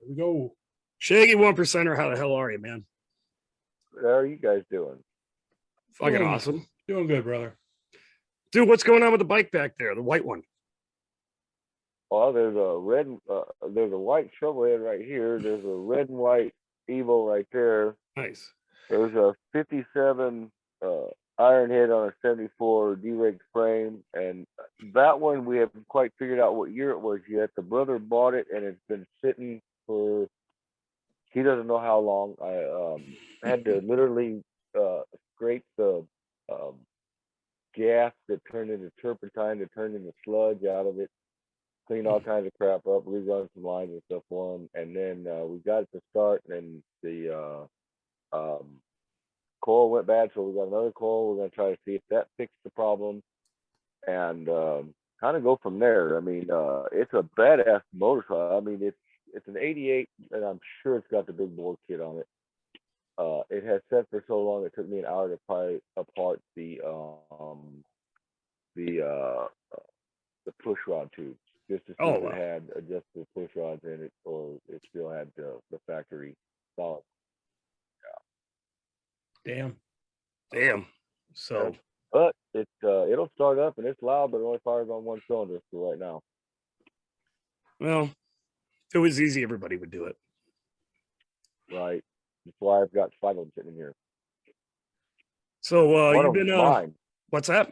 Here we go. Shaggy 1%er, how the hell are you, man? How are you guys doing? Fucking awesome. Doing good, brother. Dude, what's going on with the bike back there, the white one? Well, there's a white shovelhead right here. There's a red and white Evo right there. Nice. There's a 57 iron head on a 74 D-rig frame, and that one we haven't quite figured out what year it was yet. The brother bought it, and it's been sitting for he doesn't know how long. I had to literally scrape the gas that turned into turpentine that turned into sludge out of it, clean all kinds of crap up, rerun some lines and stuff for him, and then we got it to start, and then the coil went bad, so we got another coil. We're going to try to see if that fixed the problem, and kind of go from there. I mean, it's a badass motorcycle. I mean, it's an 88, and I'm sure it's got the big bore kit on it. It has sat for so long, it took me an hour to pry apart the push rod tubes just to see if it had adjustable push rods in it, or it still had the factory solid. Yeah. Damn. So, but it'll start up and it's loud, but it only fires on one cylinder for right now. Well, if it was easy, everybody would do it. Right. That's why I've got 5 of them sitting in here. So you've been mine. What's that?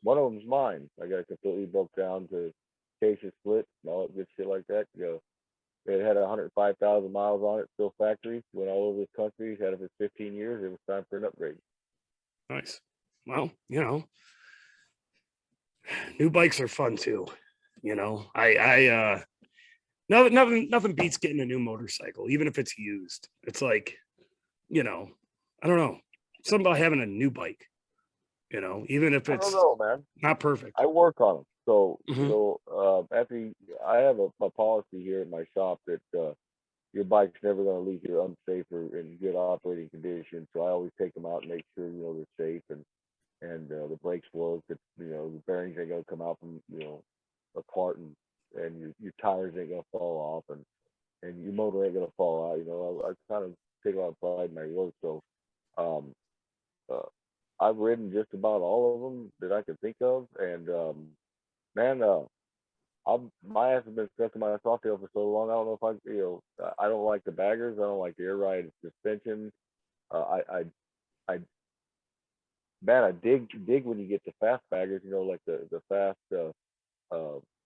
One of them's mine. I got it completely broke down to cases split and all that good shit like that. It had 105,000 miles on it, still factory. Went all over the country. Had it for 15 years. It was time for an upgrade. Nice. Well, new bikes are fun too. Nothing beats getting a new motorcycle, even if it's used. It's like, I don't know, something about having a new bike. Even if it's man. Not perfect. I work on them. So, after I have a policy here at my shop that your bike's never going to leave here unsafe or in good operating condition. So I always take them out and make sure they're safe and the brakes work. That the bearings ain't going to come out from apart and your tires ain't going to fall off and your motor ain't going to fall out. I kind of take a lot of pride in my work. So I've ridden just about all of them that I can think of, and man, my ass has been stuck in my softail for so long. I don't know if I don't like the baggers. I don't like the air ride suspension. I dig when you get the fast baggers. Like the fast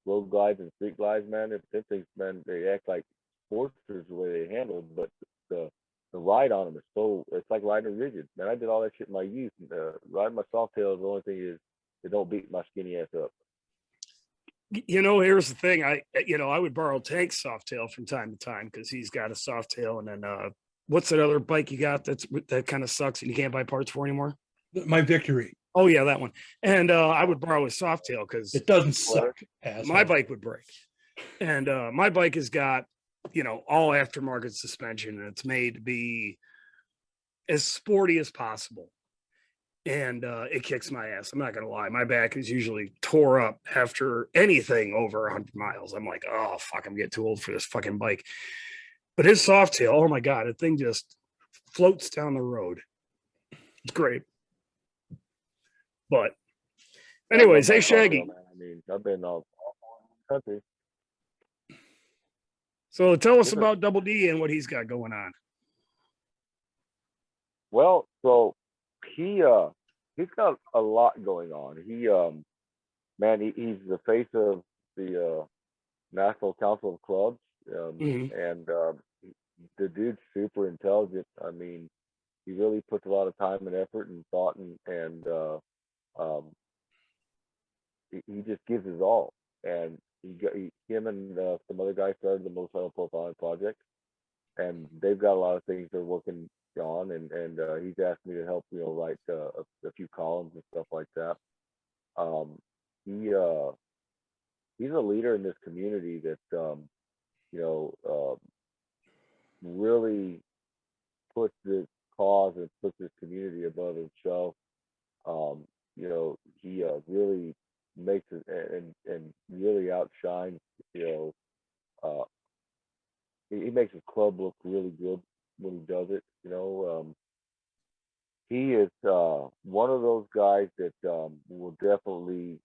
road glides and street glides, man. If them things, man, they act like sportsters the way they handle, but the ride on them is it's like riding a rigid, man. I did all that shit in my youth. Riding my softail is the only thing is they don't beat my skinny ass up. Here's the thing. I would borrow Tank's softail from time to time because he's got a softail. And then what's that other bike you got that kind of sucks and you can't buy parts for anymore? My Victory. Oh yeah, that one. And I would borrow his softail because it doesn't suck. My bike would break. And my bike has got all aftermarket suspension, and it's made to be as sporty as possible. And it kicks my ass. I'm not gonna lie. My back is usually tore up after anything over 100 miles. I'm like, oh fuck, I'm getting too old for this fucking bike. But his softail, oh my god, the thing just floats down the road. It's great. But anyways, hey Shaggy. I mean, I've been all over the country. So tell us about Double D and what he's got going on. Well, so he's got a lot going on. He's the face of the National Council of Clubs, and the dude's super intelligent. I mean, he really puts a lot of time and effort and thought, and he just gives his all. And him and some other guys started the Motorcycle Profiling Project, and they've got a lot of things they're working on, and he's asked me to help write a few columns and stuff like that. He's a leader in this community that really puts this cause and puts this community above himself. He really makes it and really outshines he makes his club look really good when he does it. He is one of those guys that will definitely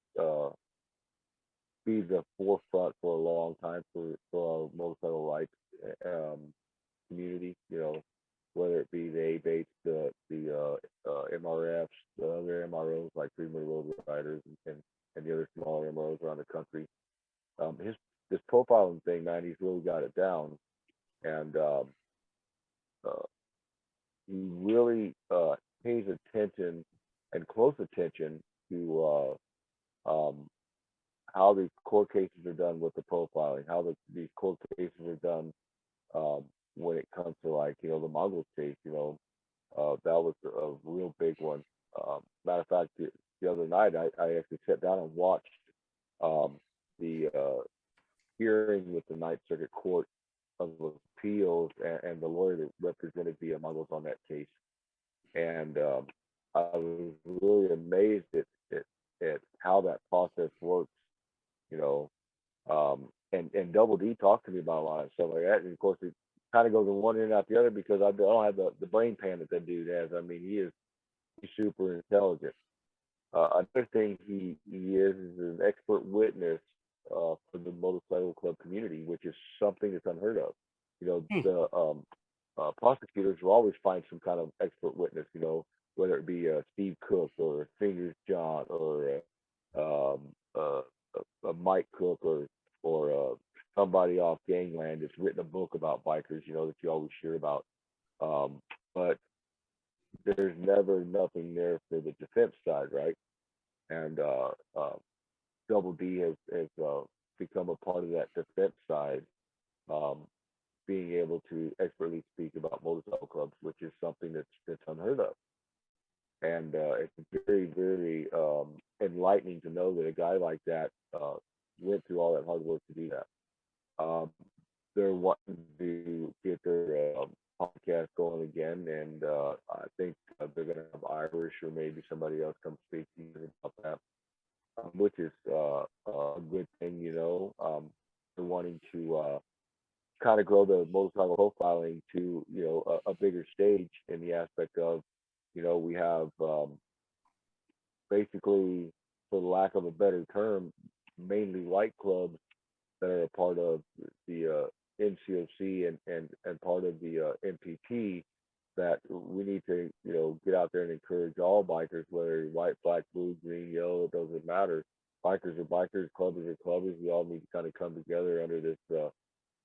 be the forefront for a long time for our motorcycle rights community. Whether it be the ABATEs, the MRFs, the other MROs like Three Minute Road Riders, and the other smaller MROs around the country. His this profiling thing, man, he's really got it down, and uh, he really pays attention and close attention to how these court cases are done with the profiling, how these court cases are done when it comes to, like, the Mongols case. That was a real big one. Matter of fact, the other night I actually sat down and watched the hearing with the Ninth Circuit Court of Appeals and the lawyer that represented the Mongols on that case. And I was really amazed at how that process works, you know. And Double D talked to me about a lot of stuff like that. And of course, it kind of goes in one ear and out the other because I don't have the brain pan that dude has. I mean, he's super intelligent. Another thing he is an expert witness for the motorcycle club community, which is something that's unheard of. The prosecutors will always find some kind of expert witness, whether it be Steve Cook or Fingers John or um, a Mike Cook or somebody off gangland that's written a book about bikers, that you always hear about. But there's never nothing there for the defense side, right? And Double D has become a part of that defense side, being able to expertly speak about motorcycle clubs, which is something that's unheard of. And it's very, very enlightening to know that a guy like that went through all that hard work to do that. They're wanting to get their podcast going again, and I think they're going to have Irish or maybe somebody else come speak to you about that, which is a good thing. They're wanting to kind of grow the motorcycle profiling to a bigger stage in the aspect of we have basically, for the lack of a better term, mainly white clubs that are a part of the NCOC and part of the MPP, that we need to get out there and encourage all bikers, whether you're white, black, blue, green, yellow, it doesn't matter. Bikers are bikers, clubbers are clubbers. We all need to kind of come together under this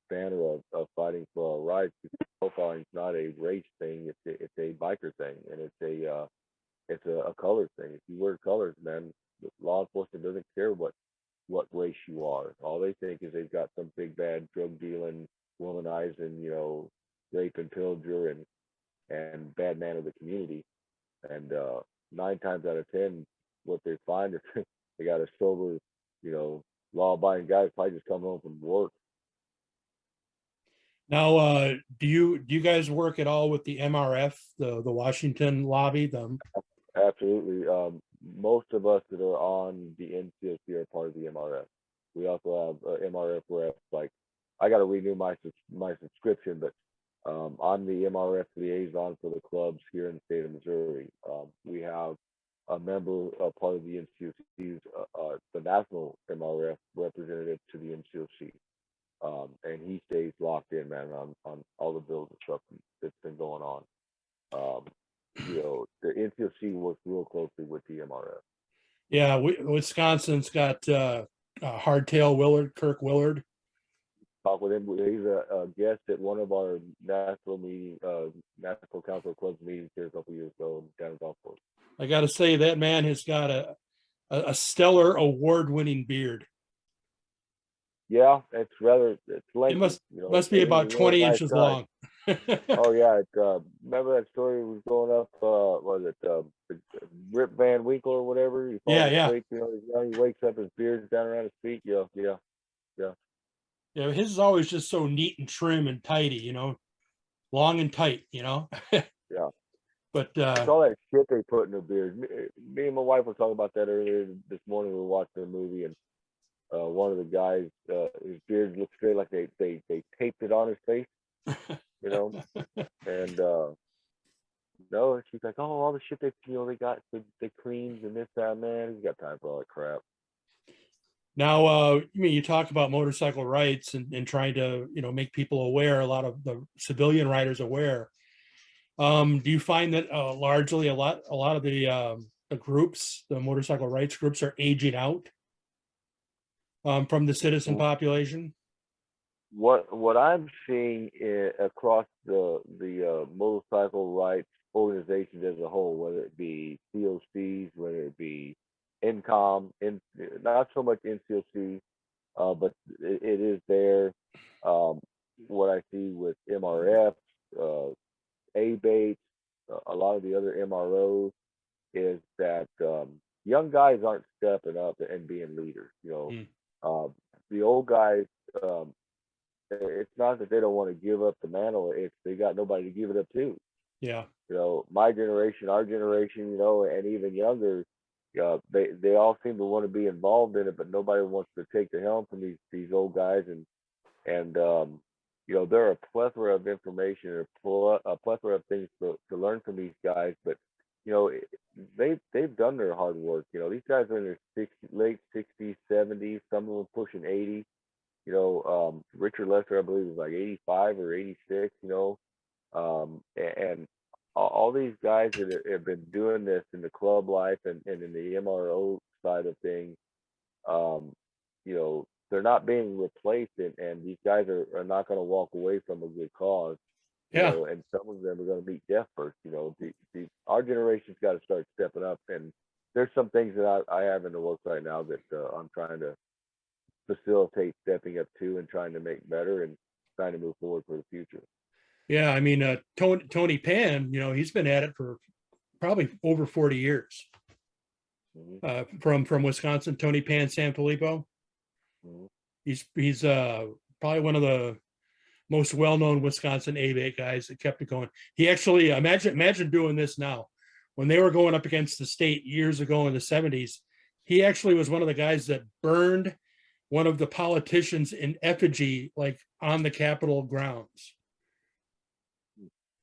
banner of fighting for our rights. Profiling is not a race thing; it's a biker thing, and it's a color thing. If you wear colors, man, law enforcement doesn't care what race you are. All they think is they've got some big bad drug dealing, womanizing, rape and pillager and bad man of the community. And 9 times out of 10, what they find is they got a sober, law-abiding guy who's probably just come home from work. Now, do you guys work at all with the MRF, the Washington lobby? Absolutely. Most of us that are on the NCOC are part of the MRF. We also have MRF reps. Like, I got to renew my subscription, but I'm the MRF liaison for the clubs here in the state of Missouri. We have a member, part of the NCOC's, the national MRF representative to the NCOC. And he stays locked in, man, on all the bills and stuff that's been going on. The NCOC works real closely with the MRF. Yeah, Wisconsin's got Hardtail Willard, Kirk Willard. Talk with him. He's a guest at one of our national council clubs meetings here a couple years ago down in Gulfport. I got to say, that man has got a stellar award-winning beard. Yeah, it's lengthy. It must be about 20 inches long. Oh yeah, remember that story was going up? Was it Rip Van Winkle or whatever? He falls asleep, he wakes up, his beard's down around his feet. Yeah. Yeah, his is always just so neat and trim and tidy, long and tight, Yeah. But it's all that shit they put in their beard. Me and my wife were talking about that earlier this morning. We were watching a movie, and one of the guys, his beard looked straight like they taped it on his face, you know. And no, she's like, oh, all the shit they got, the creams and this, that, man. He's got time for all that crap. Now, I mean, you talk about motorcycle rights and trying to, make people aware, a lot of the civilian riders aware. Do you find that largely a lot of the groups, the motorcycle rights groups, are aging out from the citizen population? What I'm seeing across the motorcycle rights organizations as a whole, whether it be COCs, whether it be NCOM, not so much NCOC, but it is there. What I see with MRF, ABATE, a lot of the other MROs, is that young guys aren't stepping up and being leaders. The old guys, it's not that they don't want to give up the mantle; it's they got nobody to give it up to. Yeah. My generation, our generation, and even younger, they all seem to want to be involved in it, but nobody wants to take the helm from these old guys. And there are a plethora of information, a plethora of things to learn from these guys, but they've done their hard work. These guys are in their late 60s, 70s, some of them pushing 80. Richard Lester, I believe, was like 85 or 86. And all these guys that have been doing this in the club life and in the MRO side of things, they're not being replaced, and these guys are not going to walk away from a good cause. Yeah. And some of them are going to meet death first. Our generation's got to start stepping up, and there's some things that I have in the works right now that I'm trying to facilitate stepping up to and trying to make better and trying to move forward for the future. Yeah, I mean, Tony Pan, he's been at it for probably over 40 years. Mm-hmm. From Wisconsin, Tony Pan Sanfilippo. Mm-hmm. He's probably one of the most well-known Wisconsin ABATE guys that kept it going. He actually, imagine doing this now. When they were going up against the state years ago in the 70s, he actually was one of the guys that burned one of the politicians in effigy, like on the Capitol grounds,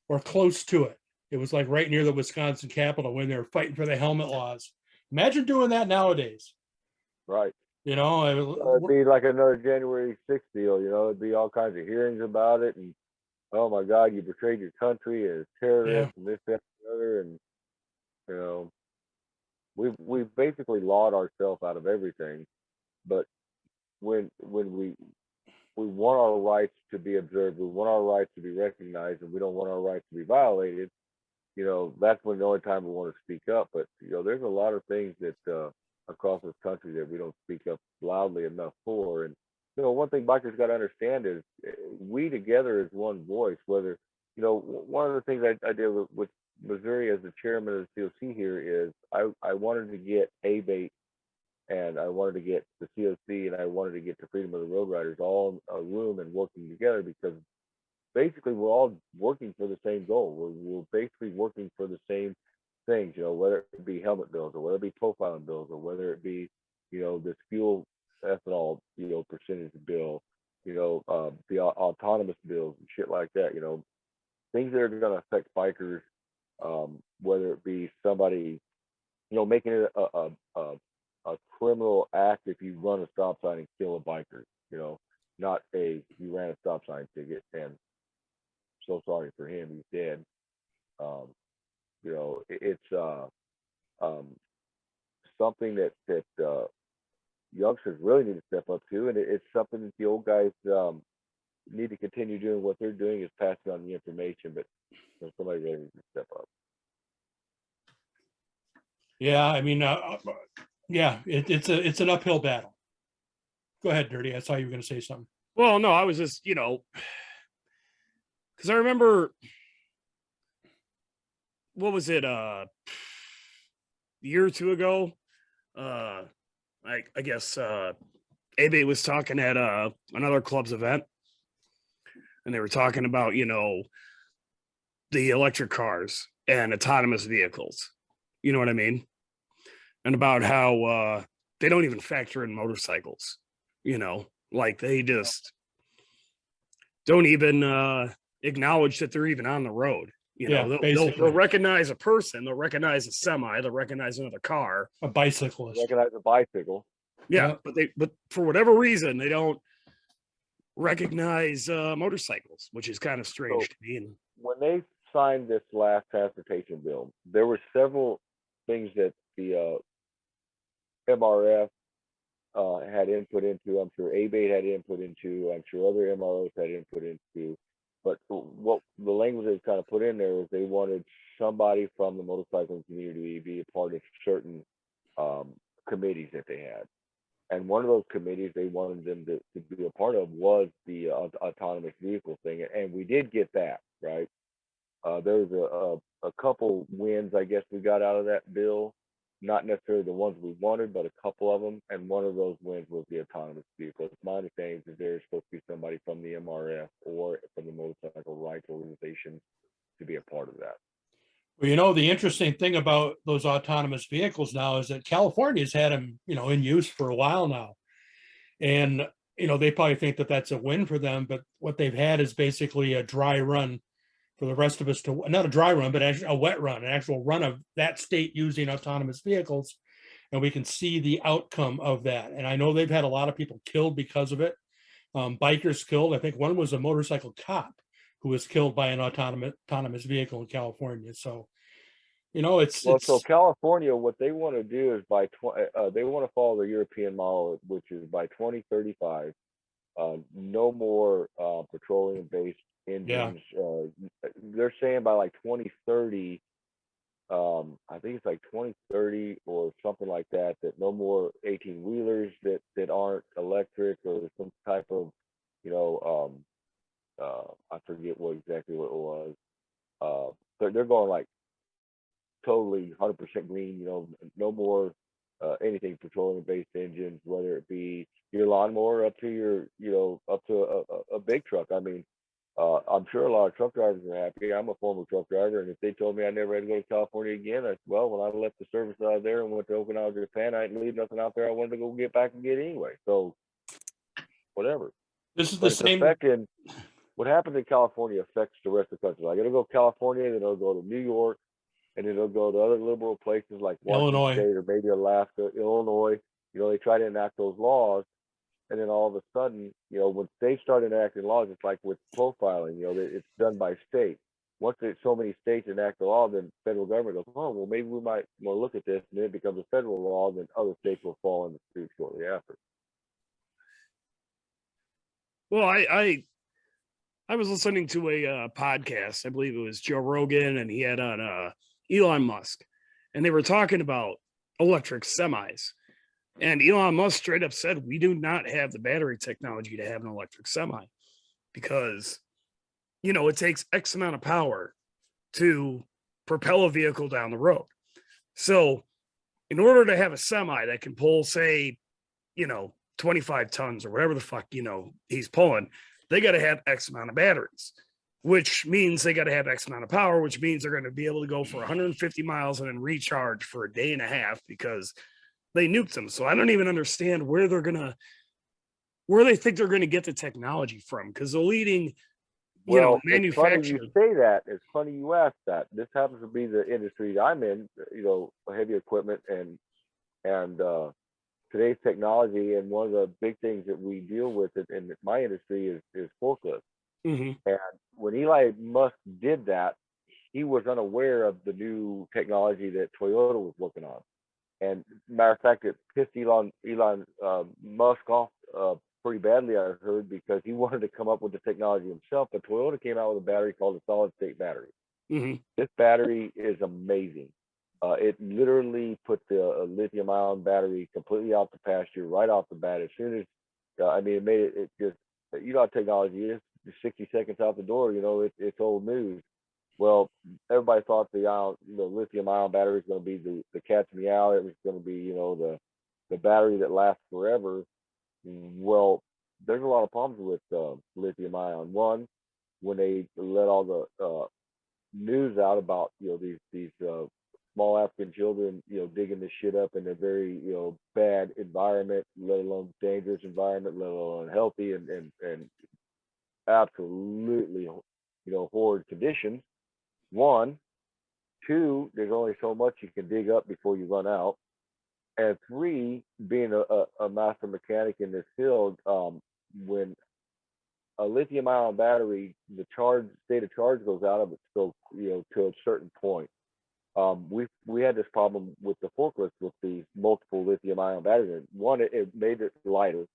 or close to it. It was like right near the Wisconsin Capitol when they were fighting for the helmet laws. Imagine doing that nowadays. Right. It'd be like another January 6th deal. It'd be all kinds of hearings about it, and oh my God, you betrayed your country as terrorists, and this, that, and the other, and we've basically lawed ourselves out of everything. But when we want our rights to be observed, we want our rights to be recognized, and we don't want our rights to be violated, that's when the only time we want to speak up. But there's a lot of things that across this country that we don't speak up loudly enough for. And one thing bikers got to understand is we together as one voice. Whether one of the things I did with Missouri as the chairman of the COC here is I wanted to get ABATE, and I wanted to get the COC, and I wanted to get the Freedom of the Road Riders all in a room and working together, because basically we're all working for the same goal. We're basically working for the same things, whether it be helmet bills, or whether it be profiling bills, or whether it be, this fuel ethanol, percentage bill, the autonomous bills and shit like that, things that are going to affect bikers, whether it be somebody, making it a criminal act if you run a stop sign and kill a biker, not you ran a stop sign ticket and so sorry for him, he's dead. It's something that youngsters really need to step up to, and it's something that the old guys need to continue doing. What they're doing is passing on the information, but somebody really needs to step up. Yeah, I mean, it's an uphill battle. Go ahead, Dirty. I saw you were going to say something. Well, no, I was just, because I remember, what was it, a year or two ago? I guess ABATE was talking at another club's event, and they were talking about, the electric cars and autonomous vehicles. You know what I mean? And about how they don't even factor in motorcycles. you know, like they just don't even acknowledge that they're even on the road. You Yeah, know, they'll basically. recognize a person, they'll recognize a semi, they'll recognize another car, A bicyclist. Recognize a bicycle. yeah, Yeah. but for whatever reason they don't recognize motorcycles, which is kind of strange So to me. And when they signed this last transportation bill, there were several things that the MRF had input into. I'm sure ABATE had input into. I'm sure other MROs had input into. But what the language they kind of put in there was they wanted somebody from the motorcycling community to be a part of certain committees that they had. And one of those committees they wanted them to be a part of was the autonomous vehicle thing. And we did get that, right? There was a couple wins, I guess, we got out of that bill. Not necessarily the ones we wanted, but a couple of them. And one of those wins was the autonomous vehicle. My understanding is there's supposed to be somebody from the MRF or from the motorcycle rights organization to be a part of that. Well, you know, the interesting thing about those autonomous vehicles now is that California's had them, you know, in use for a while now. And, you know, they probably think that that's a win for them, but what they've had is basically a dry run for the rest of us to, not a dry run, but actually a wet run, an actual run of that state using autonomous vehicles. And we can see the outcome of that. And I know they've had a lot of people killed because of it. Bikers killed. I think one was a motorcycle cop who was killed by an autonomous vehicle in California. So, you know, So California, what they want to do is they want to follow the European model, which is by 2035, no more petroleum-based yeah, engines. They're saying by like 2030, I think it's like 2030 or something like that, that no more 18-wheelers that aren't electric or some type of, you know, I forget exactly what it was. They're going like totally 100% green, you know, no more anything petroleum-based engines, whether it be your lawnmower up to your, you know, up to a big truck. I mean, I'm sure a lot of truck drivers are happy. I'm a former truck driver, and if they told me I never had to go to California again, I said, well, when I left the service out of there and went to Okinawa, Japan, I didn't leave nothing out there I wanted to go get back and get anyway. So whatever. this is the But it's same. affecting what happens in California affects the rest of the country. Like it'll go to California, then it'll go to New York, and it'll go to other liberal places like Washington Illinois. State or maybe Alaska, Illinois. You know, they try to enact those laws, and then all of a sudden, you know, when states start enacting laws, it's like with profiling. You know, it's done by state. Once so many states enact the law, then federal government goes, oh, well, maybe we might want to look at this, and then it becomes a federal law, and then other states will fall in the street shortly after. well, I was listening to a podcast. I believe it was Joe Rogan, and he had on Elon Musk, and they were talking about electric semis. And Elon Musk straight up said, we do not have the battery technology to have an electric semi because, you know, it takes X amount of power to propel a vehicle down the road. So in order to have a semi that can pull, say, you know, 25 tons or whatever the fuck, you know, he's pulling, they got to have X amount of batteries, which means they got to have X amount of power, which means they're going to be able to go for 150 miles and then recharge for a day and a half because they nuked them. So I don't even understand where they think they're gonna get the technology from, because the leading, you know, manufacturer. It's funny you say that. It's funny you ask that. This happens to be the industry that I'm in, you know, heavy equipment and today's technology. And one of the big things that we deal with in my industry is forklifts. Mm-hmm. And when Eli Musk did that, he was unaware of the new technology that Toyota was working on. And matter of fact, it pissed Elon Musk off pretty badly, I heard, because he wanted to come up with the technology himself. But Toyota came out with a battery called a solid state battery. Mm-hmm. This battery is amazing. It literally put the lithium ion battery completely out the pasture right off the bat. As soon as, I mean, it made it just, you know how technology is, 60 seconds out the door, you know, it's old news. Well, everybody thought the lithium ion battery is going to be the cat's meow. It was going to be, you know, the battery that lasts forever. Well, there's a lot of problems with lithium ion. One, when they let all the news out about, you know, these small African children, digging this shit up in a very, bad environment, let alone dangerous environment, let alone unhealthy and absolutely, horrid conditions. One, two, there's only so much you can dig up before you run out. And three, being a master mechanic in this field, when a lithium ion battery, the state of charge goes out of it, so to a certain point. We had this problem with the forklifts with these multiple lithium ion batteries. One, it made it lighter,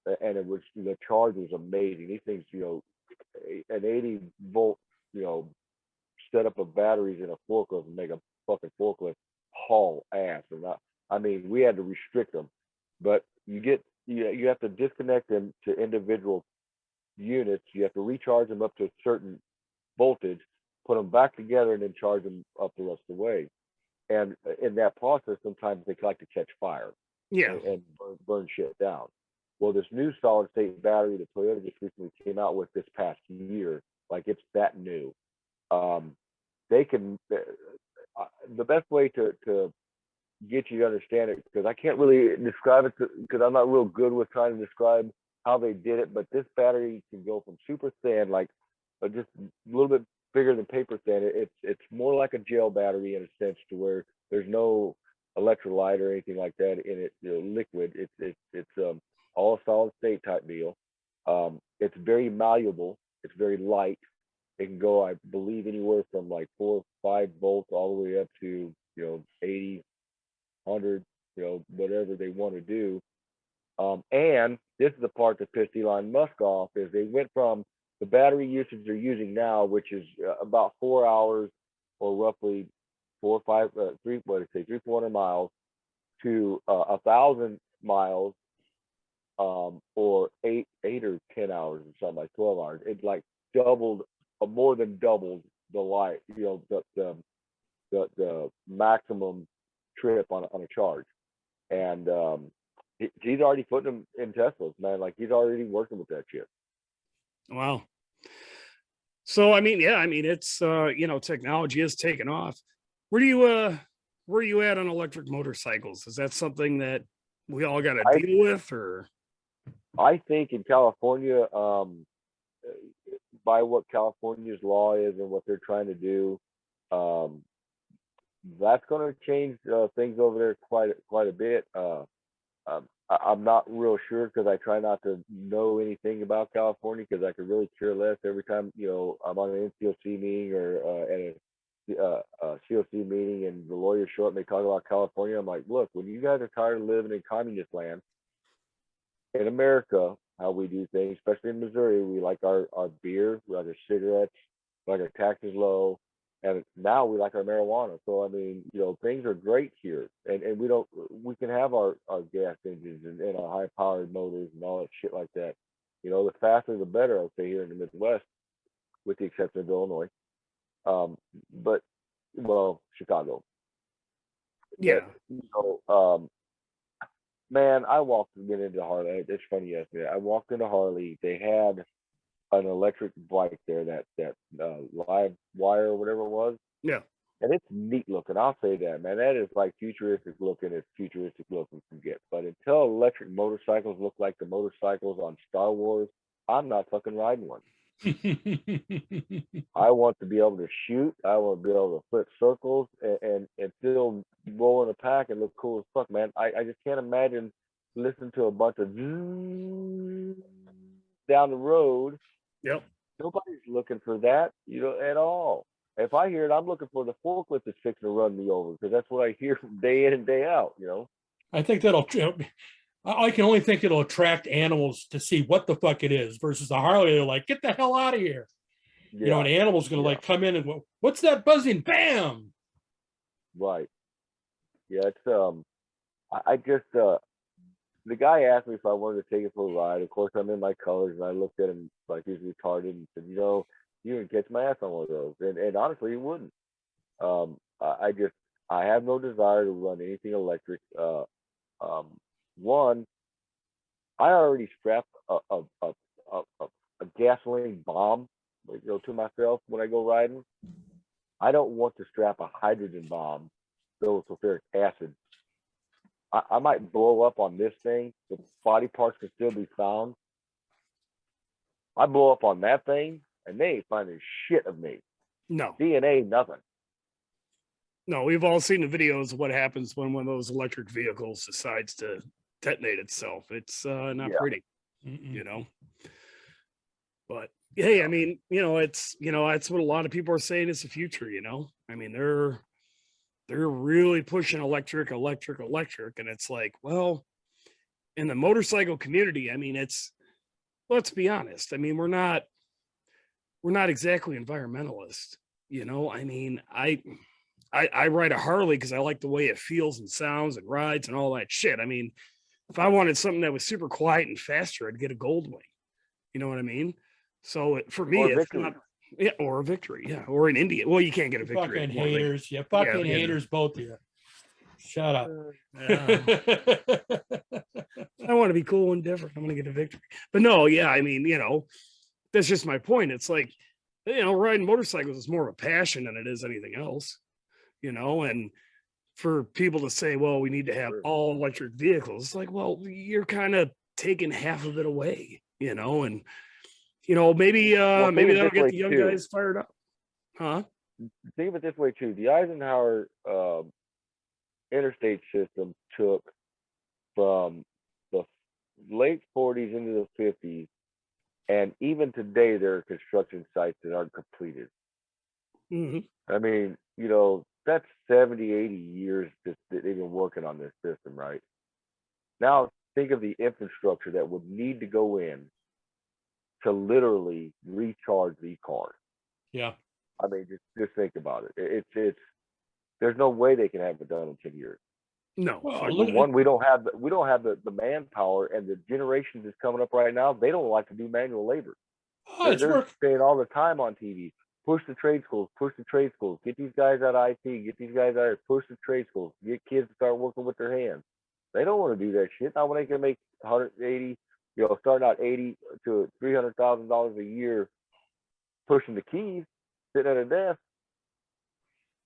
and the charge was amazing. These things, an 80-volt, set up of batteries in a forklift and make a fucking forklift haul ass. And I mean, we had to restrict them, but you have to disconnect them to individual units. You have to recharge them up to a certain voltage, put them back together, and then charge them up the rest of the way. And in that process, sometimes they like to catch fire, and burn shit down. Well, this new solid state battery that Toyota just recently came out with this past year, like it's that new. They can, the best way to get you to understand it, because I can't really describe it because I'm not real good with trying to describe how they did it, but this battery can go from super thin, like just a little bit bigger than paper thin. It's more like a gel battery in a sense, to where there's no electrolyte or anything like that in it, liquid. It's all solid state type deal. It's very malleable. It's very light. It can go, I believe, anywhere from like 4 or 5 volts all the way up to 80, 100, whatever they want to do. And this is the part that pissed Elon Musk off, is they went from the battery usage they're using now, which is about 4 hours, or roughly 300-400 miles, to 1,000 miles, or 8 or 10 hours, or something like 12 hours. It's like doubled, more than doubled the light, the maximum trip on a charge. And he's already putting them in Teslas, man. Like, he's already working with that shit. Wow. So I mean, it's technology is taking off. Where are you at on electric motorcycles? Is that something that we all got to deal with, or? I think in California, by what California's law is and what they're trying to do, that's going to change things over there quite a bit. I'm not real sure, because I try not to know anything about California, because I could really care less. Every time I'm on an NCOC meeting or at a COC meeting, and the lawyers show up and they talk about California, I'm like, look, when you guys are tired of living in communist land, in America, how we do things, especially in Missouri, we like our beer, we like our cigarettes, we like our taxes low, and now we like our marijuana. So I mean, things are great here, and we can have our gas engines and our high powered motors and all that shit like that. The faster the better, I'll say, here in the Midwest, with the exception of Illinois, but Chicago. Yeah. But, man, I walked to get into Harley. It's funny, yesterday I walked into Harley. They had an electric bike there, that live wire or whatever it was. Yeah. And it's neat looking. I'll say that, man. That is like futuristic looking as futuristic looking can get. But until electric motorcycles look like the motorcycles on Star Wars, I'm not fucking riding one. I want to be able to shoot. I want to be able to flip circles and still roll in a pack and look cool as fuck, man. I just can't imagine listening to a bunch of down the road. Yep. Nobody's looking for that, at all. If I hear it, I'm looking for the forklift that's fixing to run me over, because that's what I hear from day in and day out. I think I can only think it'll attract animals to see what the fuck it is, versus a Harley. They're like, get the hell out of here. Yeah. An animal's going to like come in and, what's that buzzing? Bam. Right. Yeah. It's, I just, the guy asked me if I wanted to take it for a ride. Of course, I'm in my colors, and I looked at him like he's retarded and said, you can catch my ass on one of those. And honestly, he wouldn't. I have no desire to run anything electric. One, I already strapped a gasoline bomb, to myself when I go riding. I don't want to strap a hydrogen bomb filled with sulfuric acid. I might blow up on this thing. The body parts can still be found. I blow up on that thing, and they ain't finding shit of me. No, DNA, nothing. no, we've all seen the videos of what happens when one of those electric vehicles decides to detonate itself. It's not Yeah. pretty, you know. But hey, I mean, it's that's what a lot of people are saying is the future. I mean, they're really pushing electric, and it's like, well, in the motorcycle community, I mean, let's be honest. I mean, we're not exactly environmentalists. I mean, I ride a Harley because I like the way it feels and sounds and rides and all that shit. I mean, if I wanted something that was super quiet and faster, I'd get a Goldwing. You know what I mean? So for me, Or it's Victory. not, yeah, or a Victory, yeah, or an Indian. Well, you can't get a You Victory. fucking anymore, haters. You fucking yeah, haters, both of you. Shut up. I want to be cool and different. I'm going to get a Victory. But no, yeah, I mean, that's just my point. It's like, riding motorcycles is more of a passion than it is anything else, and for people to say, well, we need to have all electric vehicles, it's like, well, you're kind of taking half of it away, and maybe that'll get the young guys fired up. Huh? Think of it this way too. The Eisenhower interstate system took from the late 40s into the 50s, and even today there are construction sites that aren't completed. Mm-hmm. I mean, that's 70, 80 years that they've been working on this system, right? Now think of the infrastructure that would need to go in to literally recharge these cars. Yeah. I mean, just think about it. It's there's no way they can have it done in 10 years. No. Well, we don't have the manpower, and the generations that's coming up right now, they don't like to do manual labor. They're saying all the time on TV, push the trade schools, get these guys out of IT, get these guys out of push the trade schools, get kids to start working with their hands. They don't want to do that shit. Not when they can make 180, starting out 80 to $300,000 a year, pushing the keys, sitting at a desk.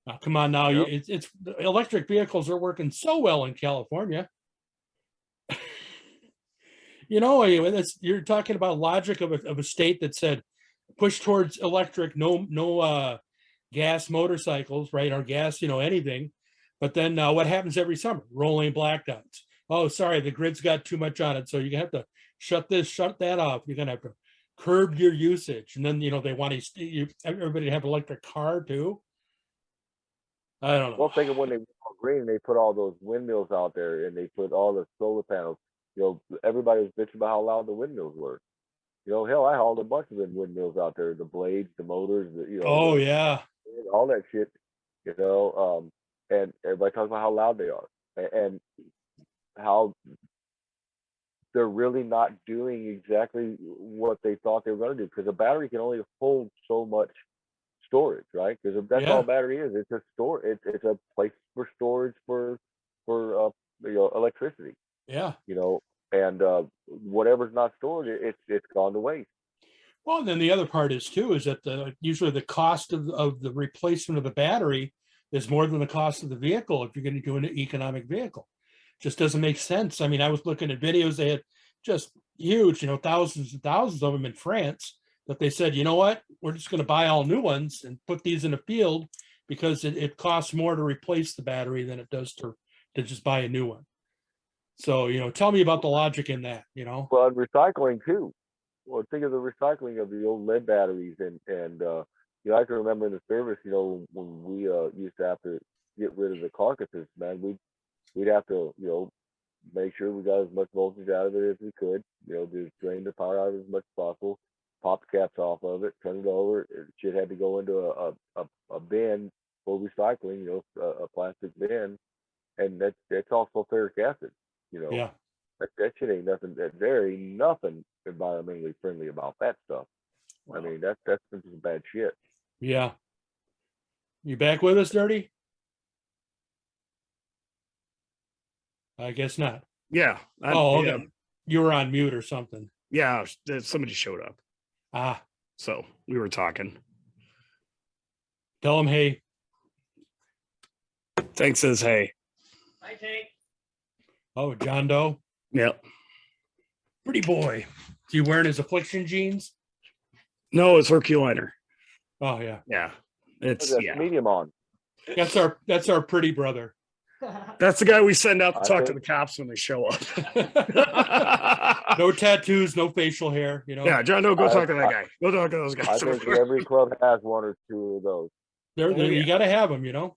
Oh, come on now, it's electric vehicles are working so well in California. You're talking about logic of a state that said push towards electric, no gas motorcycles, right, or gas, anything. But then what happens every summer? Rolling blackouts. Oh, sorry, the grid's got too much on it, so you're gonna have to shut that off. You're gonna have to curb your usage, and then they want everybody to have an electric car too. I don't know. Well, think of when they went green, they put all those windmills out there, and they put all the solar panels. Everybody was bitching about how loud the windmills were. Hell, I hauled a bunch of them windmills out there, the blades, the motors, yeah, all that shit. And everybody talks about how loud they are, and how they're really not doing exactly what they thought they were going to do, because a battery can only hold so much storage, right? Because that's all a battery is. It's a it's a place for storage for electricity. Yeah. And whatever's not stored, it's gone to waste. Well, and then the other part is that usually the cost of the replacement of the battery is more than the cost of the vehicle if you're going to do an economic vehicle. Just doesn't make sense. I mean, I was looking at videos, they had just huge, thousands and thousands of them in France, that they said, you know what, we're just going to buy all new ones and put these in the field because it costs more to replace the battery than it does to just buy a new one. So, tell me about the logic in that, Well, and recycling too. Well, think of the recycling of the old lead batteries, and I can remember in the service, when we used to have to get rid of the carcasses, man, we'd have to, make sure we got as much voltage out of it as we could, just drain the power out as much as possible, pop the caps off of it, turn it over. Shit had to go into a bin for recycling, a plastic bin, and that's all sulfuric acid. Yeah. That shit ain't nothing. There ain't nothing environmentally friendly about that stuff. Wow. I mean, that's some bad shit. Yeah. You back with us, Dirty? I guess not. Yeah. Okay. Yeah. You were on mute or something. Yeah, somebody showed up. Ah. So we were talking. Tell them, hey. Tank says, hey. Hi, Tank. Oh, John Doe, Yep. pretty boy. Is he wearing his affliction jeans? No, it's Herculiner. Oh yeah, Yeah. It's That's yeah. medium on. that's our pretty brother. That's the guy we send out to I talk to think- the cops when they show up. No tattoos, no facial hair. You know, Yeah, John, no, go I- talk to that guy. Go talk to those I guys. think every club has one or two of those. you got to have them. You know.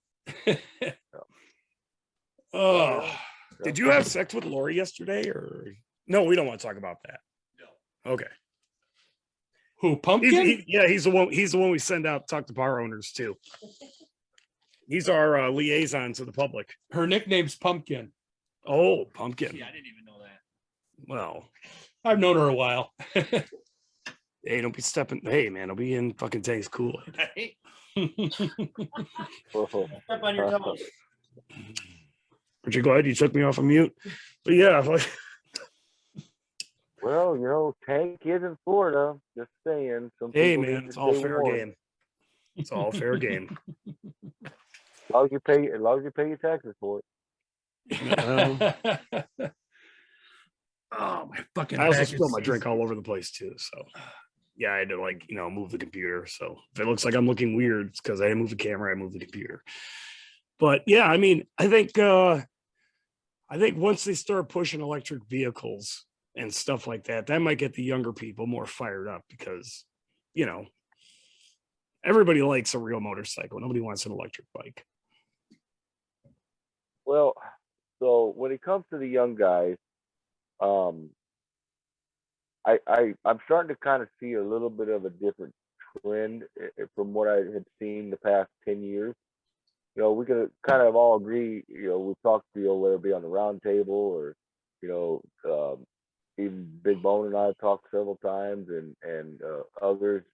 Oh, Did you have sex with Lori yesterday, or no? We don't want to talk about that. No. Okay. who Pumpkin? He's the one. He's the one we send out to talk to bar owners too. He's our liaison to the public. Her nickname's Pumpkin. Oh, pumpkin. Yeah, I didn't even know that. Well, I've known her a while. hey, don't be stepping. Hey, man, I'll be in fucking Tank's Kool-Aid. Hey, Oh, step on your toes. Aren't you glad you took me off of mute? But yeah, like, well, Tank is in Florida. Just saying. Some hey, people man, need it's to all stay fair warm. game. It's all fair game. As long as you pay your taxes for it. Oh my fucking! I also back spilled my is- drink all over the place too. So yeah, I had to move the computer. So if it looks like I'm looking weird, it's because I didn't move the camera, I moved the computer. But yeah, I mean, I think once they start pushing electric vehicles and stuff like that, that might get the younger people more fired up because, everybody likes a real motorcycle. Nobody wants an electric bike. Well, so when it comes to the young guys, I'm starting to kind of see a little bit of a different trend from what I had seen the past 10 years. We could kind of all agree, we've talked, whether it be on the round table or, even Big Bone and I have talked several times and others,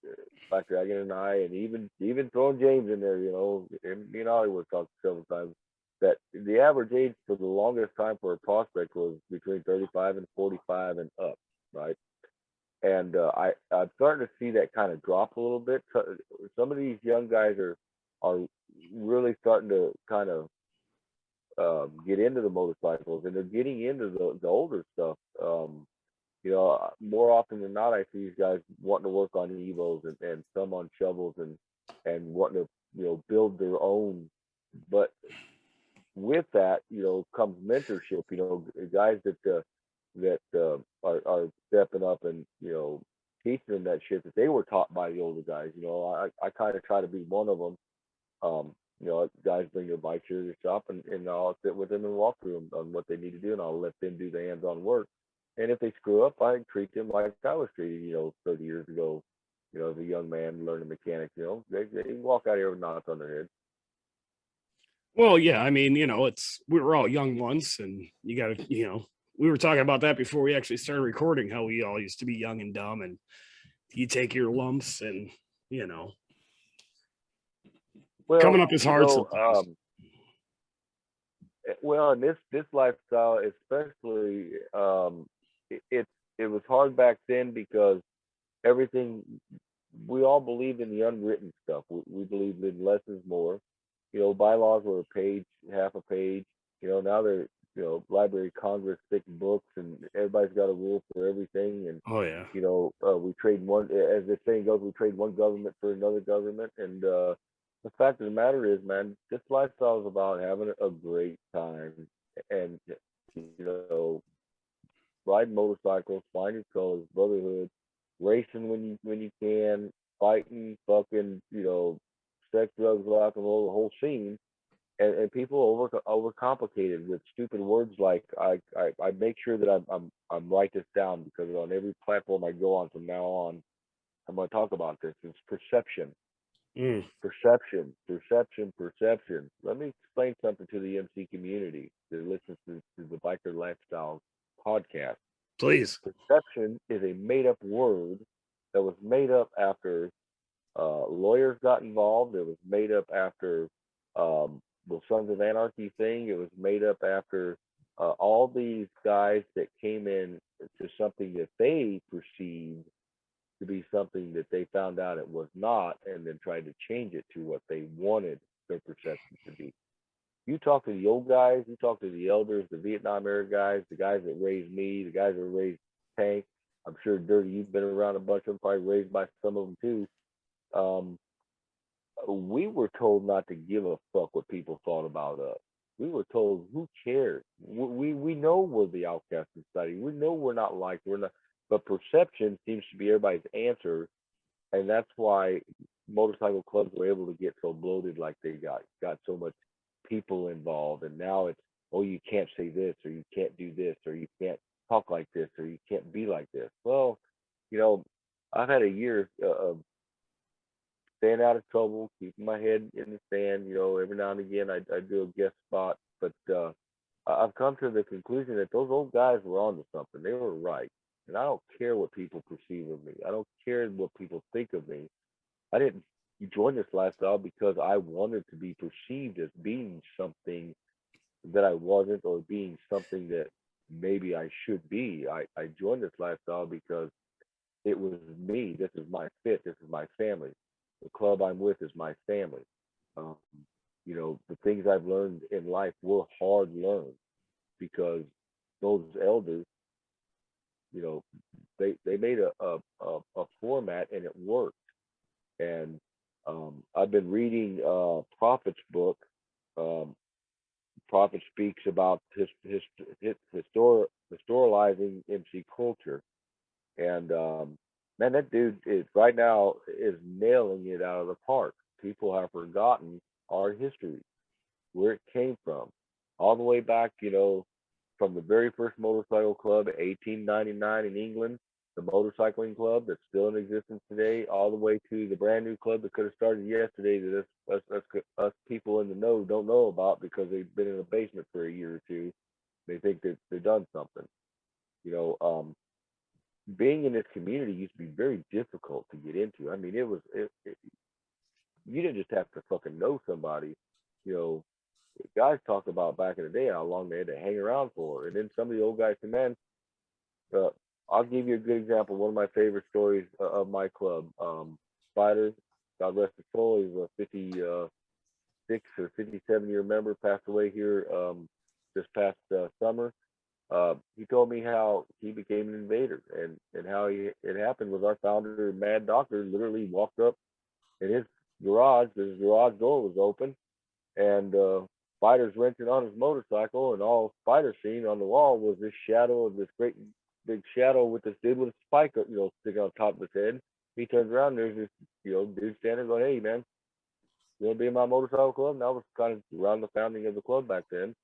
Black Dragon and I, and even throwing James in there, and me and Hollywood talked several times that the average age for the longest time for a prospect was between 35 and 45 and up, right? And I'm starting to see that kind of drop a little bit. So, some of these young guys are really starting to kind of get into the motorcycles, and they're getting into the older stuff. More often than not, I see these guys wanting to work on Evos and some on shovels and wanting to build their own. But with that, comes mentorship. Guys that are stepping up and teaching them that shit that they were taught by the older guys. I kind of try to be one of them. Guys bring their bikes here to the shop, and I'll sit with them and walk through them on what they need to do, and I'll let them do the hands-on work. And if they screw up, I treat them like I was treated, 30 years ago, as a young man learning mechanics. They walk out here with knots on their head. Well, yeah, I mean, we were all young once, and you got to, we were talking about that before we actually started recording, how we all used to be young and dumb, and you take your lumps, and Well, coming up is hard sometimes. Well, in this lifestyle, especially, it was hard back then because everything, we all believed in the unwritten stuff. We believed in less is more. Bylaws were a page, half a page. Now they're Library of Congress thick books, and everybody's got a rule for everything. And Oh yeah. we trade one, as the saying goes, we trade one government for another government. And the fact of the matter is, man, this lifestyle is about having a great time and riding motorcycles, flying your colors, brotherhood, racing when you can, fighting, fucking, sex, drugs, rock and roll, the whole scene. And people overcomplicate with stupid words like I make sure that I'm write this down, because on every platform I go on from now on, I'm going to talk about this. It's perception. Perception. Let me explain something to the MC community that listens to the Biker Lifestyle podcast. Please. Perception is a made-up word that was made up after lawyers got involved. It was made up after the Sons of Anarchy thing. It was made up after all these guys that came in to something that they perceived to be something that they found out it was not, and then tried to change it to what they wanted their perception to be. You talk to the old guys, you talk to the elders, the Vietnam era guys, the guys that raised me, the guys that raised Tank. I'm sure Dirty, you've been around a bunch of them, probably raised by some of them too. Um, we were told not to give a fuck what people thought about us. We were told, who cares? We know we're the outcast in society. We know we're not liked. We're not, but perception seems to be everybody's answer, and that's why motorcycle clubs were able to get so bloated like they got so much people involved, and now it's, oh, you can't say this, or you can't do this, or you can't talk like this, or you can't be like this. Well, you know, I've had a year of staying out of trouble, keeping my head in the sand. You know, every now and again I do a guest spot, but I've come to the conclusion that those old guys were onto something. They were right, and I don't care what people perceive of me. I don't care what people think of me. I didn't join this lifestyle because I wanted to be perceived as being something that I wasn't, or being something that maybe I should be. I joined this lifestyle because it was me. This is my fit. This is my family. The club I'm with is my family. Um, you know, the things I've learned in life were hard learned because those elders, you know, they made a format and it worked. And I've been reading Prophet's book. Um, Prophet speaks about historializing MC culture, and man, that dude is right now is nailing it out of the park. People have forgotten our history, where it came from, all the way back, you know, from the very first motorcycle club, 1899 in England, the motorcycling club that's still in existence today, all the way to the brand new club that could have started yesterday that us people in the know don't know about because they've been in a basement for a year or two. They think that they've done something. You know, being in this community used to be very difficult to get into. I mean, you didn't just have to fucking know somebody. You know, guys talked about back in the day how long they had to hang around for, and then some of the old guys said, "Man, uh, I'll give you a good example. One of my favorite stories of my club, Spider, God rest his soul. He's a 56 or 57-year member, passed away here this past summer. He told me how he became an invader, and how it happened was our founder, Mad Doctor, literally walked up in his garage. His garage door was open, and Spider's wrenching on his motorcycle, and all Spider seen on the wall was this shadow of this great big shadow with this dude with a spike, you know, sticking on top of his head. He turns around, and there's this, you know, dude standing going, "Hey, man, you want to be in my motorcycle club?" And that was kind of around the founding of the club back then.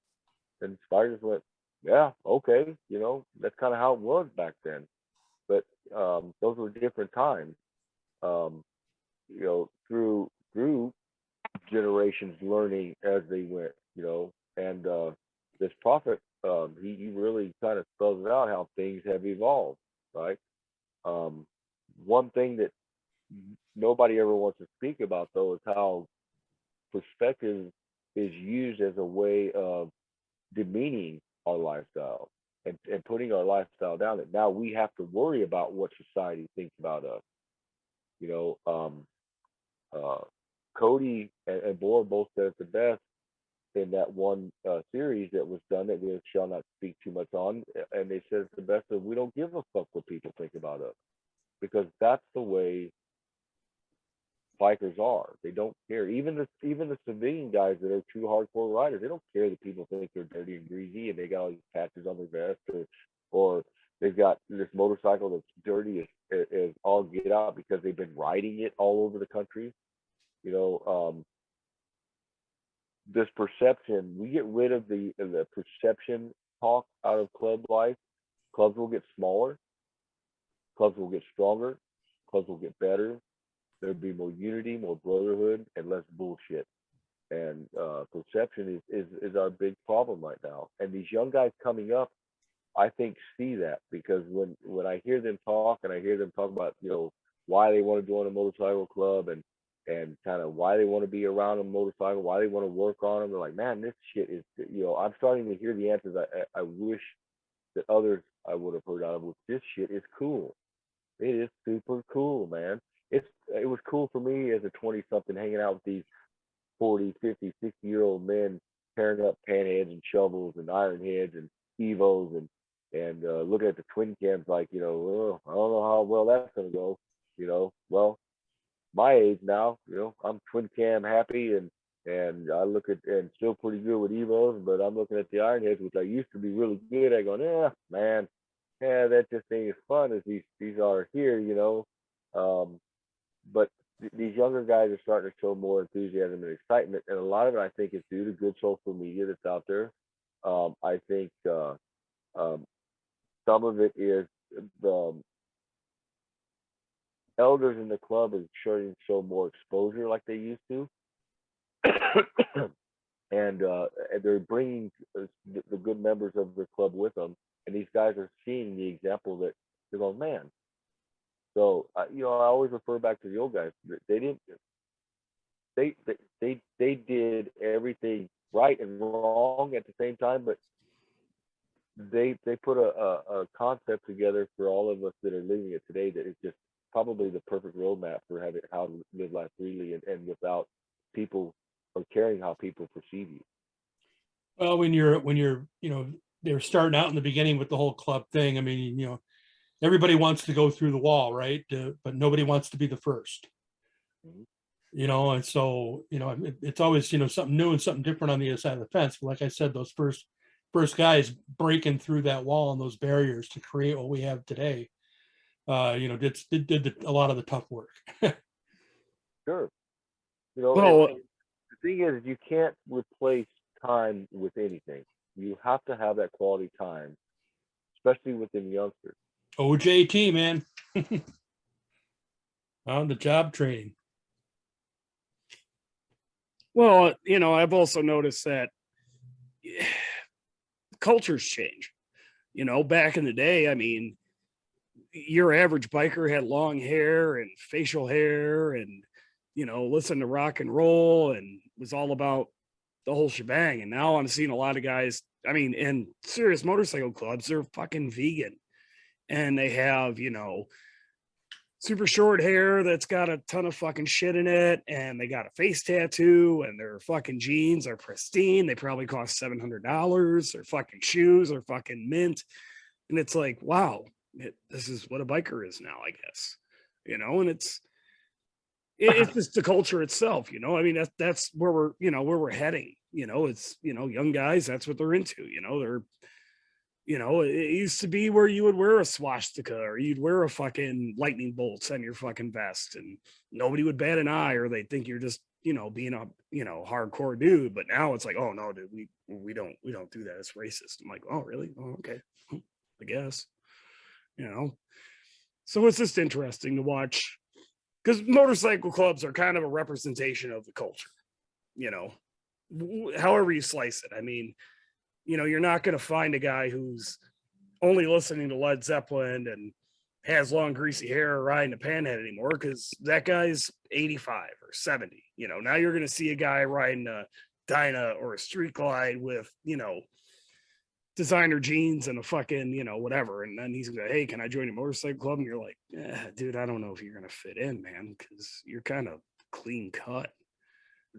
And Spider just went, "Yeah, okay," you know, that's kind of how it was back then. But those were different times. Um, you know, through generations learning as they went, you know, and this prophet, he really kind of spells it out how things have evolved, right? Um, one thing that nobody ever wants to speak about though is how perspective is used as a way of demeaning our lifestyle, and putting our lifestyle down, that now we have to worry about what society thinks about us. You know, uh, Cody and Boar both said it the best in that one series that was done that we shall not speak too much on. And they said it's the best of, we don't give a fuck what people think about us, because that's the way bikers are. They don't care. Even the civilian guys that are true hardcore riders, they don't care that people think they're dirty and greasy and they got all these patches on their vest, or they've got this motorcycle that's dirty as all get out because they've been riding it all over the country. You know, this perception, we get rid of the perception talk out of club life. Clubs will get smaller, clubs will get stronger, clubs will get better. There'll be more unity, more brotherhood, and less bullshit. And perception is our big problem right now. And these young guys coming up, I think, see that, because when I hear them talk, and I hear them talk about, you know, why they want to join a motorcycle club, and kind of why they want to be around a motorcycle, why they want to work on them, they're like, man, this shit is, you know, I'm starting to hear the answers I wish that others I would have heard out of, which this shit is cool. It is super cool, man. It was cool for me as a 20 something hanging out with these 40, 50, 60-year-old men tearing up panheads and shovels and iron heads and evos and looking at the twin cams like, you know, oh, I don't know how well that's gonna go, you know. Well, my age now, you know, I'm twin cam happy and I look at and still pretty good with evos, but I'm looking at the iron heads, which I used to be really good at, going, man, yeah, that just ain't as fun as these are here, you know. But these younger guys are starting to show more enthusiasm and excitement, and a lot of it I think is due to good social media that's out there. I think um, some of it is the elders in the club is starting to show more exposure like they used to, and they're bringing the good members of the club with them, and these guys are seeing the example that they're going, man. So you know, I always refer back to the old guys. They didn't. They did everything right and wrong at the same time, but they put a concept together for all of us that are living it today that is just probably the perfect roadmap for how to live life freely and without people or caring how people perceive you. Well, when you're, you know, they're starting out in the beginning with the whole club thing. I mean, you know, everybody wants to go through the wall, right? But nobody wants to be the first. Mhm. You know, and so, you know, it's always, you know, something new and something different on the other side of the fence. But like I said, those first guys breaking through that wall and those barriers to create what we have today, you know, did a lot of the tough work. Sure. You know, Well, the thing is, you can't replace time with anything. You have to have that quality time, especially within youngsters. OJT, man. On the job training. well, you know, I've also noticed that cultures change. You know, back in the day, I mean, your average biker had long hair and facial hair and, you know, listened to rock and roll and was all about the whole shebang. And now I'm seeing a lot of guys, I mean, in serious motorcycle clubs, they're fucking vegan and they have, you know, super short hair that's got a ton of fucking shit in it, and they got a face tattoo, and their fucking jeans are pristine. They probably cost $700. Their fucking shoes are fucking mint, and it's like, wow, this is what a biker is now, I guess, you know. And it's just the culture itself, you know. I mean, that's where we're, you know, where we're heading. You know, it's, you know, young guys, that's what they're into. You know, they're, you know, it used to be where you would wear a swastika or you'd wear a fucking lightning bolts on your fucking vest and nobody would bat an eye or they'd think you're just, you know, being a, you know, hardcore dude. But now it's like, oh no, dude, we don't do that. It's racist. I'm like, oh really? Oh, okay. I guess, you know. So it's just interesting to watch because motorcycle clubs are kind of a representation of the culture, you know, however you slice it. I mean, you know, you're not going to find a guy who's only listening to Led Zeppelin and has long greasy hair or riding a panhead anymore because that guy's 85 or 70. You know, now you're going to see a guy riding a Dyna or a Street Glide with, you know, designer jeans and a fucking, you know, whatever. And then he's going to, hey, can I join your motorcycle club? And you're like, dude, I don't know if you're going to fit in, man, because you're kind of clean cut.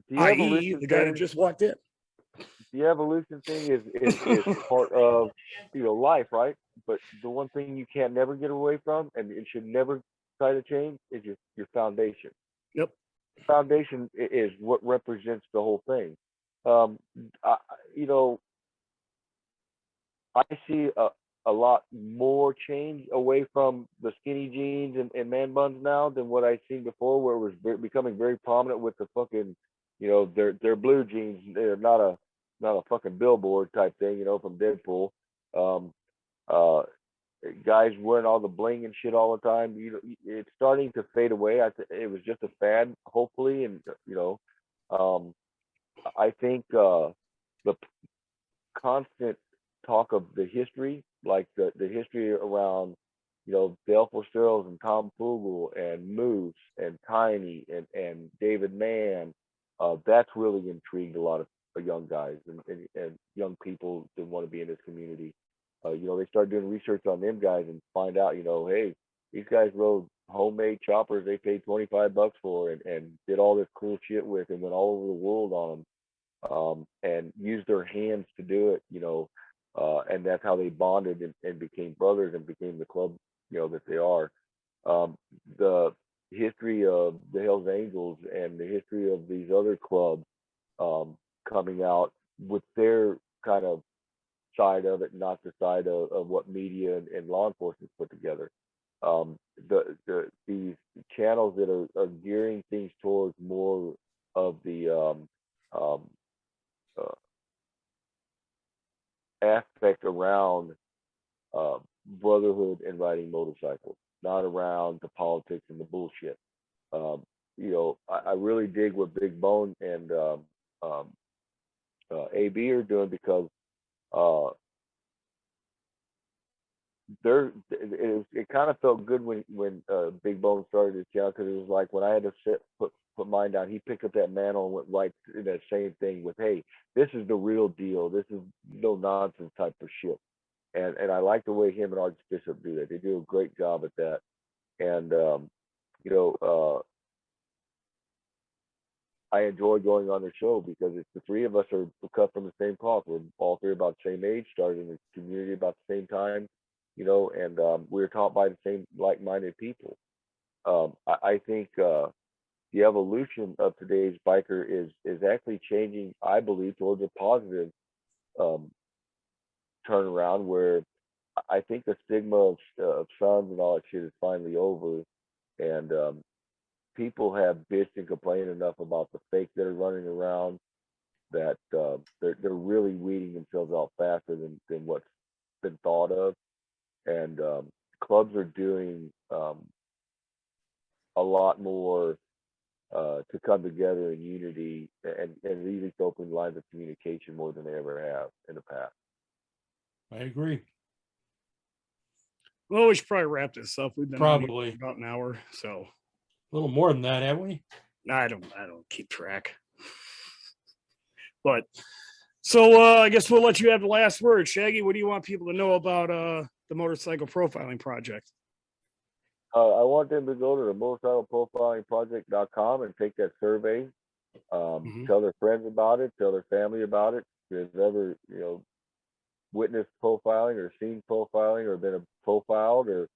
The I.e., evolution the guy that thing, just walked in. the evolution thing is part of, you know, life, right? But the one thing you can't never get away from, and it should never try to change, is your foundation. Yep. Foundation is what represents the whole thing. You know, I see a lot more change away from the skinny jeans and man buns now than what I've seen before, where it was becoming very prominent with the fucking, you know, their blue jeans. They're not a fucking billboard type thing, you know, from Deadpool. Um, uh, Guys wearing all the bling and shit all the time. You know, it's starting to fade away. It was just a fad, hopefully, and you know, I think the constant talk of the history, like the history around, you know, Dale Fosterls and Tom Fugel and Moose and Tiny and David Mann. That's really intrigued a lot of young guys and young people that want to be in this community. You know, they start doing research on them guys and find out, you know, hey, these guys rode homemade choppers they paid $25 for and did all this cool shit with and went all over the world on them. and used their hands to do it, and that's how they bonded and became brothers and became the club, that they are. The history of the Hells Angels and the history of these other clubs coming out with their kind of side of it, not the side of what media and law enforcement put together. These channels that are gearing things towards more of the uh, aspect around brotherhood and riding motorcycles, not around the politics and the bullshit. I really dig what Big Bone and AB are doing, because it kind of felt good when Big Bone started his channel, because it was like when I had to put mine down, he picked up that mantle and went right to that same thing with, hey, this is the real deal. This is no nonsense type of shit. And I like the way him and Archbishop do that. They do a great job at that. And I enjoy going on the show because it's the three of us are cut from the same cloth. We're all three about the same age, started in the community about the same time, and we were taught by the same like-minded people. I think the evolution of today's biker is actually changing, I believe, towards a positive turnaround, where I think the stigma of sons and all that shit is finally over, and people have bitched and complained enough about the fake that are running around that they're really weeding themselves out faster than what's been thought of, and clubs are doing a lot more to come together in unity and really open lines of communication more than they ever have in the past. I agree. Well, we should probably wrap this up. We've been on here Probably for about an hour, so a little more than that, haven't we? I don't keep track. But so I guess we'll let you have the last word. Shaggy, what do you want people to know about the motorcycle profiling project? I want them to go to the motorcycleprofilingproject.com and take that survey. Tell their friends about it. Tell their family about it. If they've ever, witnessed profiling or seen profiling or been profiled, or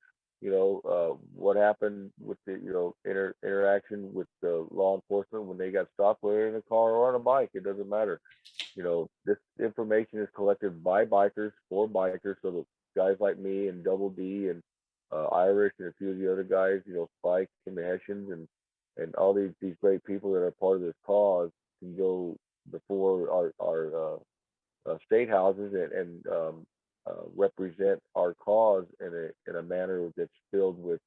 what happened with the interaction with the law enforcement when they got stopped, whether in a car or on a bike, it doesn't matter. This information is collected by bikers for bikers, so that guys like me and Double D and Irish and a few of the other guys, Spike and the Hessians and all these great people that are part of this cause can go before our state houses and represent our cause in a manner that's filled with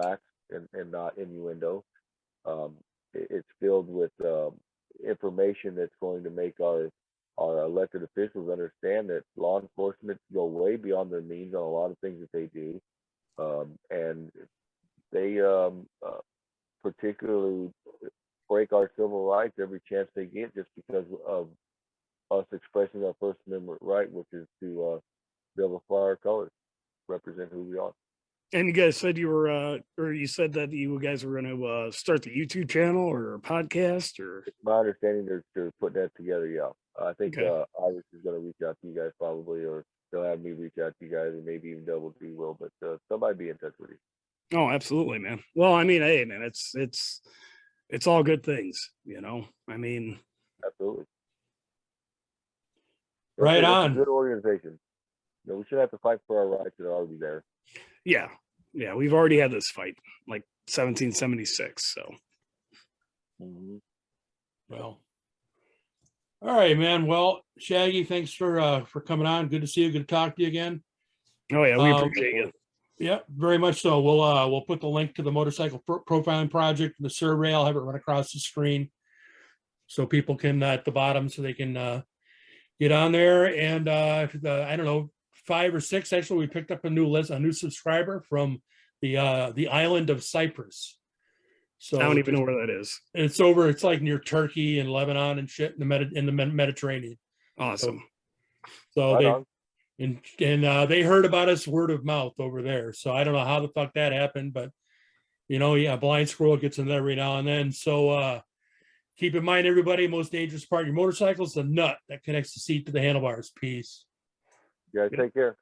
facts and not innuendo. It's filled with information that's going to make our elected officials understand that law enforcement go way beyond their means on a lot of things that they do, and they particularly break our civil rights every chance they get, just because of us expressing our First Amendment right, which is to be able to fly our colors, represent who we are. And you guys said you were, or you said that you guys were going to start the YouTube channel or a podcast, or? It's my understanding they're putting that together. Yeah, I think Okay. Iris is going to reach out to you guys probably, or they'll have me reach out to you guys, and maybe even Double D will. But somebody be in touch with you. Oh, absolutely, man. Well, I mean, hey, man, it's all good things, I mean, Absolutely. Right It's a on. good organization. We should have to fight for our rights that are already there. yeah, we've already had this fight like 1776. So, Well, all right, man. Well, Shaggy, thanks for coming on. Good to see you. Good to talk to you again. oh yeah, we appreciate you. Yeah, very much so. We'll put the link to the motorcycle profiling project, the survey. I'll have it run across the screen so people can at the bottom, so they can get on there. And I don't know, 5 or 6 actually, we picked up a new subscriber from the island of Cyprus. So I don't even know where that is. it's over. It's like near Turkey and Lebanon and shit in the Mediterranean. Awesome. So Right they on. and they heard about us word of mouth over there. So I don't know how the fuck that happened, but Blind Squirrel gets in there every now and then. So Keep in mind, everybody, most dangerous part of your motorcycle is the nut that connects the seat to the handlebars. Peace. You guys take care.